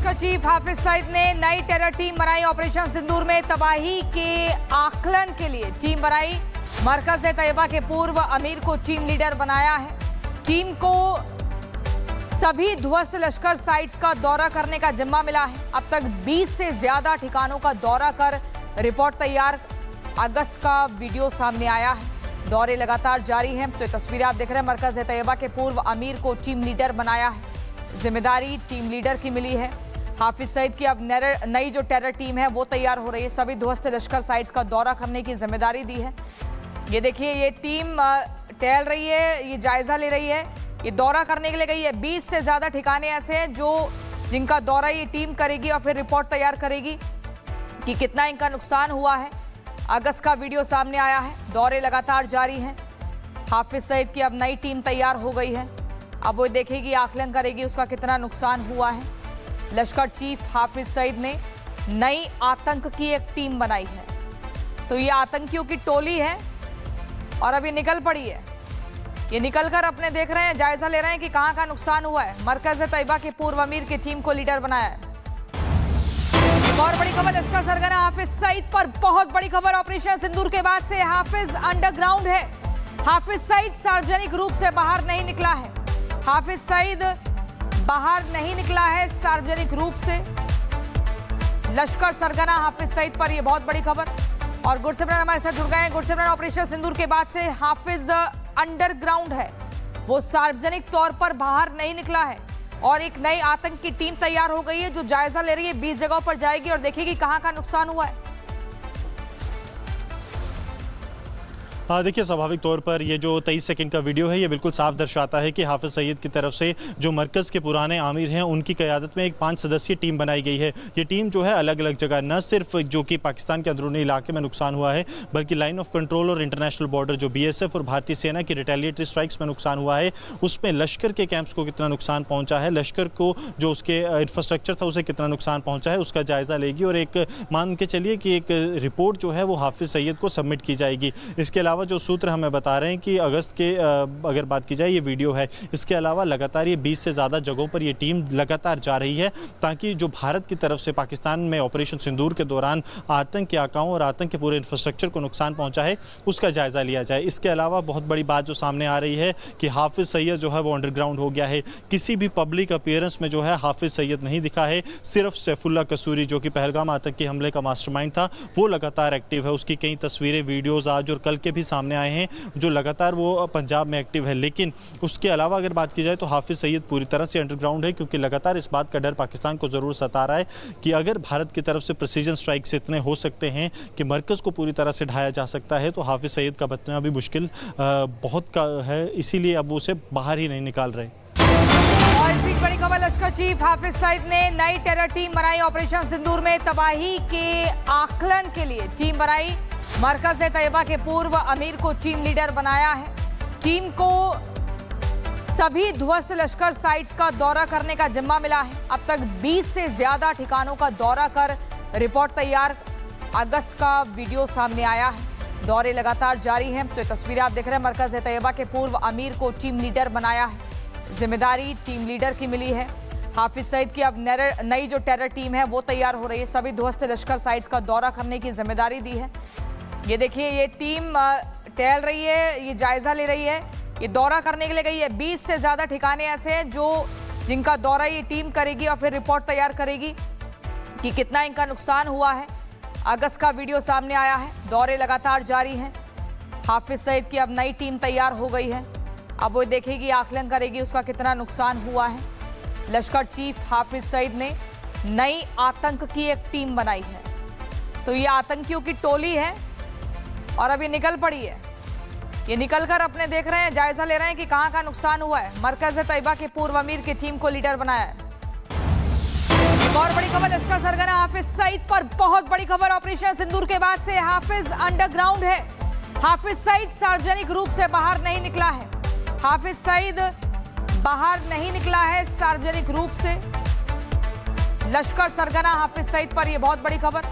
लश्कर chief Hafiz Saeed ने नई terror team बनाई। ऑपरेशन सिंदूर में तबाही के आकलन के लिए टीम बनाई। मरकज-ए-तैयबा के पूर्व अमीर को टीम लीडर बनाया है। टीम को सभी ध्वस्त लश्कर साइट्स का दौरा करने का जिम्मा मिला है। अब तक 20 से ज्यादा ठिकानों का दौरा कर रिपोर्ट तैयार। अगस्त का वीडियो सामने आया है। दौरे लगातार जारी हैं। तो तस्वीरें आप देख रहे हैं। मरकज-ए-तैयबा के पूर्व अमीर को टीम लीडर बनाया है। जिम्मेदारी टीम लीडर की मिली है। हाफिज सईद की अब नई जो टेरर टीम है वो तैयार हो रही है। सभी ध्वस्त लश्कर साइट्स का दौरा करने की जिम्मेदारी दी है। ये देखिए, ये टीम टहल रही है, ये जायजा ले रही है, ये दौरा करने के लिए गई है। 20 से ज्यादा ठिकाने ऐसे हैं जिनका दौरा ये टीम करेगी और फिर रिपोर्ट तैयार करेगी कि कितना इनका नुकसान हुआ है। अगस्त का वीडियो सामने आया है। दौरे लगातार जारी हैं। हाफिज सईद की अब नई टीम तैयार हो गई है। अब वो देखेगी, आकलन करेगी उसका कितना नुकसान हुआ है। लश्कर चीफ हाफिज सईद ने नई आतंक की एक टीम बनाई है। तो ये आतंकियों की टोली है और अभी निकल पड़ी है। ये निकलकर अपने देख रहे हैं, जायजा ले रहे हैं कि कहां का नुकसान हुआ है। मरकज-ए-तैयबा के पूर्व अमीर की टीम को लीडर बनाया है। एक और बड़ी खबर लश्कर सरगना हाफिज सईद पर। बहुत बड़ी खबर ऑपरेशन सिंदूर के बाद से हाफिज अंडरग्राउंड है। हाफिज सईद सार्वजनिक रूप से बाहर नहीं निकला है। हाफिज सईद बाहर नहीं निकला है सार्वजनिक रूप से। लश्कर सरगना हाफिज सईद पर यह बहुत बड़ी खबर। और गुरसिमरन हमारे साथ जुड़ गए हैं। गुरसिमरन, ऑपरेशन सिंदूर के बाद से हाफिज अंडरग्राउंड है, वो सार्वजनिक तौर पर बाहर नहीं निकला है और एक नई आतंक की टीम तैयार हो गई है जो जायजा ले रही है। 20 जगहों पर जाएगी और देखेगी कहां का नुकसान हुआ है। देखिए, स्वाभाविक तौर पर ये जो 23 सेकंड का वीडियो है ये बिल्कुल साफ दर्शाता है कि हाफिज सईद की तरफ से जो मरकज़ के पुराने आमिर हैं उनकी क़यादत में एक 5 सदस्यीय टीम बनाई गई है। ये टीम जो है अलग अलग जगह, न सिर्फ जो कि पाकिस्तान के अंदरूनी इलाके में नुकसान हुआ है, बल्कि लाइन ऑफ कंट्रोल और इंटरनेशनल बॉर्डर जो BSF और भारतीय सेना की रिटेलिएटरी स्ट्राइक्स में नुकसान हुआ है, उसमें लश्कर के कैंप्स को कितना नुकसान पहुँचा है, लश्कर को जो उसके इंफ्रास्ट्रक्चर था उसे कितना नुकसान पहुँचा है, उसका जायज़ा लेगी और एक मान के चलिए कि एक रिपोर्ट जो है वो हाफिज सईद को सबमिट की जाएगी। इसके अलावा जो सूत्र हमें बता रहे हैं कि अगस्त के अगर बात की जाए, ये वीडियो है, इसके अलावा लगातार ये 20 से ज़्यादा जगहों पर ये टीम लगातार जा रही है ताकि जो भारत की तरफ से पाकिस्तान में ऑपरेशन सिंदूर के दौरान आतंक के आकाओं और आतंक के पूरे इंफ्रास्ट्रक्चर को नुकसान पहुंचा है उसका जायज़ा लिया जाए। इसके अलावा बहुत बड़ी बात जो सामने आ रही है कि हाफिज सईद जो है वो अंडरग्राउंड हो गया है। किसी भी पब्लिक अपीयरेंस में जो है हाफिज सईद नहीं दिखा है। सिर्फ सैफुल्लाह कसूरी जो कि पहलगाम आतंकी हमले का मास्टरमाइंड था वो लगातार एक्टिव है। उसकी कई तस्वीरें, वीडियोज़ आज और कल के भी सामने आए हैं जो लगातार वो पंजाब में एक्टिव है। लेकिन उसके अलावा अगर बात की जाए तो हाफिज सईद पूरी तरह से अंडरग्राउंड है, क्योंकि लगातार इस बात का डर पाकिस्तान को ज़रूर सता रहा है कि अगर भारत की तरफ से प्रिसीजन स्ट्राइक्स इतने हो सकते हैं कि मरकज़ को पूरी तरह से ढाया जा सकता है, तो हाफिज सईद का बचना भी मुश्किल बहुत का है। इसीलिए अब वो उसे बाहर ही नहीं निकाल रहे। और इस बीच बड़ी खबर, लश्कर चीफ हाफिज सईद ने नई टेरर टीम बनाई। ऑपरेशन सिंदूर में तबाही के आकलन के लिए टीम बनाई। मरकज-ए-तैयबा के पूर्व अमीर को टीम लीडर बनाया है। टीम को सभी ध्वस्त लश्कर साइट्स का दौरा करने का जिम्मा मिला है। अब तक 20 से ज्यादा ठिकानों का दौरा कर रिपोर्ट तैयार। अगस्त का वीडियो सामने आया है। दौरे लगातार जारी हैं। तो तस्वीरें आप देख रहे हैं। मरकज-ए-तैयबा के पूर्व अमीर को टीम लीडर बनाया है। जिम्मेदारी टीम लीडर की मिली है। हाफिज सईद की अब नई जो टेरर टीम है वो तैयार हो रही है। सभी ध्वस्त लश्कर साइट्स का दौरा करने की जिम्मेदारी दी है। ये देखिए, ये टीम टहल रही है, ये जायजा ले रही है, ये दौरा करने के लिए गई है। 20 से ज्यादा ठिकाने ऐसे हैं जिनका दौरा ये टीम करेगी और फिर रिपोर्ट तैयार करेगी कि कितना इनका नुकसान हुआ है। अगस्त का वीडियो सामने आया है। दौरे लगातार जारी हैं। हाफिज सईद की अब नई टीम तैयार हो गई है। अब वो देखेगी, आकलन करेगी उसका कितना नुकसान हुआ है। लश्कर चीफ हाफिज सईद ने नई आतंक की एक टीम बनाई है। तो ये आतंकियों की टोली है और अभी निकल पड़ी है। ये निकलकर अपने देख रहे हैं, जायजा ले रहे हैं कि कहां का नुकसान हुआ है। मरकज-ए-तैयबा के पूर्व अमीर की टीम को लीडर बनाया है। एक और बड़ी खबर, लश्कर सरगना हाफिज सईद पर। बहुत बड़ी खबर ऑपरेशन सिंदूर के बाद से हाफिज अंडरग्राउंड है। हाफिज सईद सार्वजनिक रूप से बाहर नहीं निकला है। हाफिज सईद बाहर नहीं निकला है सार्वजनिक रूप से। लश्कर सरगना हाफिज सईद पर यह बहुत बड़ी खबर।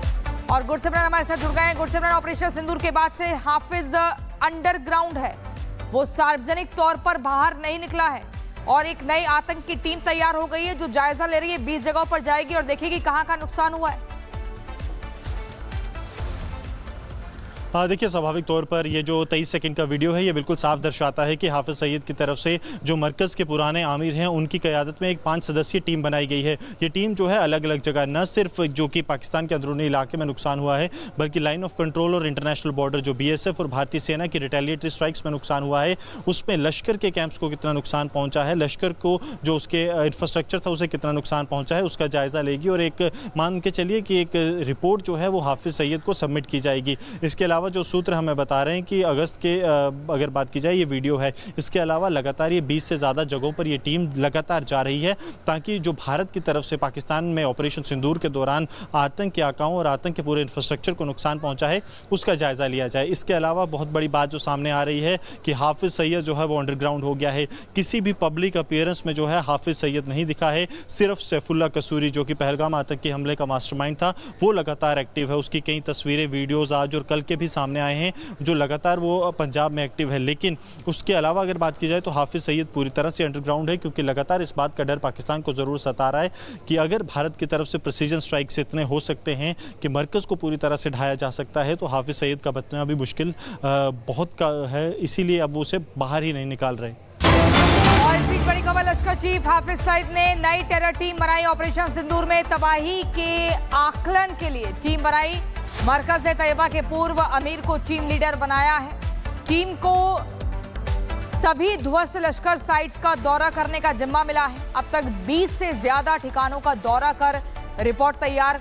और गुरसिमरन हमारे साथ जुड़ गए हैं। गुरसिमरन, ऑपरेशन सिंदूर के बाद से हाफिज अंडरग्राउंड है, वो सार्वजनिक तौर पर बाहर नहीं निकला है और एक नई आतंक की टीम तैयार हो गई है जो जायजा ले रही है। 20 जगहों पर जाएगी और देखेगी कहां का नुकसान हुआ है। देखिए, स्वाभाविक तौर पर ये जो 23 सेकंड का वीडियो है ये बिल्कुल साफ दर्शाता है कि हाफिज सईद की तरफ से जो मरकज़ के पुराने आमिर हैं उनकी क़यादत में एक 5 सदस्यीय टीम बनाई गई है। ये टीम जो है अलग अलग जगह न सिर्फ जो कि पाकिस्तान के अंदरूनी इलाके में नुकसान हुआ है, बल्कि लाइन ऑफ कंट्रोल और इंटरनेशनल बॉर्डर जो BSF और भारतीय सेना की रिटेलिएटरी स्ट्राइक्स में नुकसान हुआ है, उसमें लश्कर के कैंप्स को कितना नुकसान पहुँचा है, लश्कर को जो उसके इंफ्रास्ट्रक्चर था उसे कितना नुकसान पहुँचा है, उसका जायज़ा लेगी और एक मान के चलिए कि एक रिपोर्ट जो है वो हाफिज सईद को सबमिट की जाएगी। इसके अलावा जो सूत्र हमें बता रहे हैं कि अगस्त के अगर बात की जाए ये वीडियो है, इसके अलावा लगातार ये 20 से ज़्यादा जगहों पर ये टीम लगातार जा रही है ताकि जो भारत की तरफ से पाकिस्तान में ऑपरेशन सिंदूर के दौरान आतंक के आकाओं और आतंक के पूरे इंफ्रास्ट्रक्चर को नुकसान पहुंचा है उसका जायज़ा लिया जाए। इसके अलावा बहुत बड़ी बात जो सामने आ रही है कि हाफिज सईद जो है वो अंडरग्राउंड हो गया है। किसी भी पब्लिक अपीयरेंस में जो है हाफिज सईद नहीं दिखा है। सिर्फ सैफुल्लाह कसूरी जो कि पहलगाम आतंकी हमले का मास्टरमाइंड था वो लगातार एक्टिव है। उसकी कई तस्वीरें, वीडियोज़ आज और कल के भी सामने आए हैं जो लगातार वो पंजाब में एक्टिव है। लेकिन उसके अलावा अगर बात की जाए तो हाफिज सईद पूरी तरह से अंडरग्राउंड है, क्योंकि लगातार इस बात का डर पाकिस्तान को ज़रूर सता रहा है कि अगर भारत की तरफ से प्रिसीजन स्ट्राइक्स इतने हो सकते हैं कि मरकज़ को पूरी तरह से ढाया जा सकता है, तो हाफिज सईद का बचना भी मुश्किल बहुत का है। इसीलिए अब वो उसे बाहर ही नहीं निकाल रहे। और इस बीच बड़ी खबर, लश्कर चीफ हाफिज सईद ने नई टेरर टीम बनाई। ऑपरेशन सिंदूर में तबाही के आकलन के लिए टीम बनाई। मरकज़ तैयबा के पूर्व अमीर को टीम लीडर बनाया है। टीम को सभी ध्वस्त लश्कर साइट्स का दौरा करने का जिम्मा मिला है। अब तक 20 से ज्यादा ठिकानों का दौरा कर रिपोर्ट तैयार।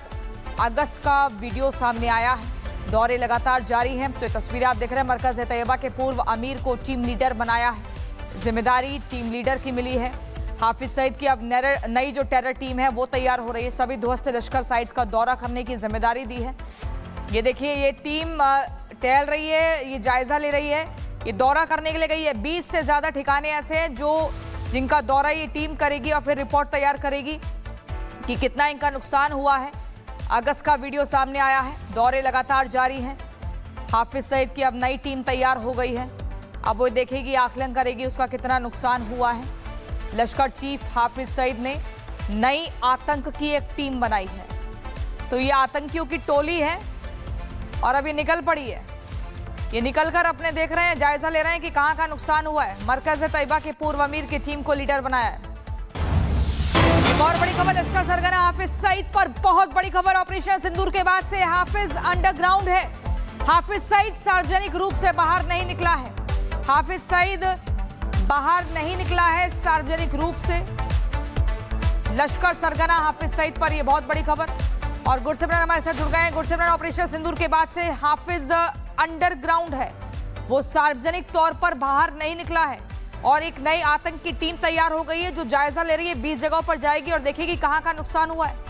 अगस्त का वीडियो सामने आया है। दौरे लगातार जारी हैं। तो ये तस्वीरें आप देख रहे हैं, मरकज़ तैयबा के पूर्व अमीर को टीम लीडर बनाया है। जिम्मेदारी टीम लीडर की मिली है। हाफिज सईद की अब नई जो टेरर टीम है वो तैयार हो रही है। सभी ध्वस्त लश्कर साइट्स का दौरा करने की जिम्मेदारी दी है। ये देखिए, ये टीम टहल रही है, ये जायजा ले रही है, ये दौरा करने के लिए गई है। 20 से ज्यादा ठिकाने ऐसे हैं जिनका दौरा ये टीम करेगी और फिर रिपोर्ट तैयार करेगी कि कितना इनका नुकसान हुआ है। अगस्त का वीडियो सामने आया है। दौरे लगातार जारी हैं। हाफिज सईद की अब नई टीम तैयार हो गई है। अब वो देखेगी, आकलन करेगी उसका कितना नुकसान हुआ है। लश्कर चीफ हाफिज सईद ने नई आतंक की एक टीम बनाई है। तो ये आतंकियों की टोली है और अब ये निकल पड़ी है। ये निकलकर अपने देख रहे हैं, जायजा ले रहे हैं कि कहां का नुकसान हुआ है। मरकज़ तैयबा के पूर्व अमीर की टीम को लीडर बनाया है। एक और बड़ी खबर, लश्कर सरगना हाफिज सईद पर बहुत बड़ी खबर। ऑपरेशन सिंदूर के बाद से हाफिज अंडरग्राउंड है। हाफिज सईद सार्वजनिक रूप से बाहर नहीं निकला है। हाफिज सईद बाहर नहीं निकला है सार्वजनिक रूप से। लश्कर सरगना हाफिज सईद पर यह बहुत बड़ी खबर। और गुरसिमरन हमारे साथ जुड़ गए हैं। गुरसिमरन, ऑपरेशन सिंदूर के बाद से हाफिज अंडरग्राउंड है, वो सार्वजनिक तौर पर बाहर नहीं निकला है और एक नई आतंक की टीम तैयार हो गई है जो जायजा ले रही है। 20 जगहों पर जाएगी और देखेगी कहां का नुकसान हुआ है।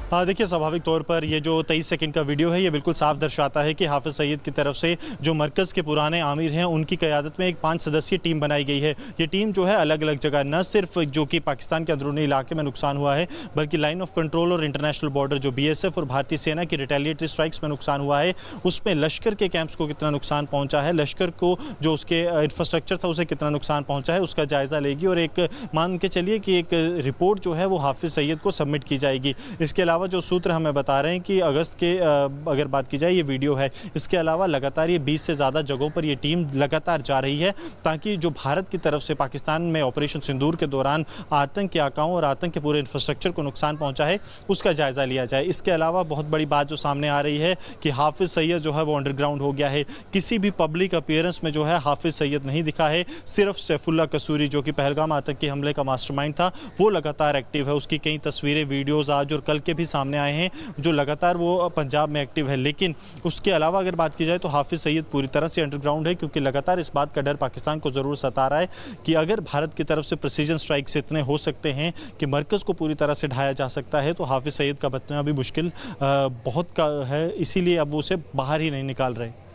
देखिए, स्वाभाविक तौर पर ये जो 23 सेकंड का वीडियो है ये बिल्कुल साफ दर्शाता है कि हाफिज सईद की तरफ से जो मरकज़ के पुराने आमिर हैं उनकी क़यादत में एक 5 सदस्यीय टीम बनाई गई है। ये टीम जो है अलग अलग जगह, न सिर्फ जो कि पाकिस्तान के अंदरूनी इलाके में नुकसान हुआ है, बल्कि लाइन ऑफ कंट्रोल और इंटरनेशनल बॉर्डर जो BSF और भारतीय सेना की रिटेलिएटरी स्ट्राइक्स में नुकसान हुआ है, उसमें लश्कर के कैंप्स को कितना नुकसान पहुँचा है, लश्कर को जो उसके इंफ्रास्ट्रक्चर था उसे कितना नुकसान पहुँचा है उसका जायज़ा लेगी और एक मान के चलिए कि एक रिपोर्ट जो है वो हाफिज सईद को सबमिट की जाएगी। इसके अलावा जो सूत्र हमें बता रहे हैं कि अगस्त के अगर बात की जाए ये वीडियो है, इसके अलावा लगातार ये 20 से ज़्यादा जगहों पर ये टीम लगातार जा रही है ताकि जो भारत की तरफ से पाकिस्तान में ऑपरेशन सिंदूर के दौरान आतंक के आकाओं और आतंक के पूरे इंफ्रास्ट्रक्चर को नुकसान पहुंचा है उसका जायज़ा लिया जाए। इसके अलावा बहुत बड़ी बात जो सामने आ रही है कि हाफिज सईद जो है वो अंडरग्राउंड हो गया है। किसी भी पब्लिक अपीयरेंस में जो है हाफिज सईद नहीं दिखा है। सिर्फ सैफुल्लाह कसूरी जो कि पहलगाम आतंकी हमले का मास्टरमाइंड था वो लगातार एक्टिव है। उसकी कई तस्वीरें, वीडियोज़ आज और कल के भी सामने आए हैं जो लगातार वो पंजाब में एक्टिव है। लेकिन उसके अलावा अगर बात की जाए तो हाफिज सईद पूरी तरह से अंडरग्राउंड है, क्योंकि लगातार इस बात का डर पाकिस्तान को ज़रूर सता रहा है कि अगर भारत की तरफ से प्रिसीजन स्ट्राइक्स इतने हो सकते हैं कि मरकज़ को पूरी तरह से ढाया जा सकता है, तो हाफिज सईद का बचना भी मुश्किल बहुत का है। इसीलिए अब वो उसे बाहर ही नहीं निकाल रहे।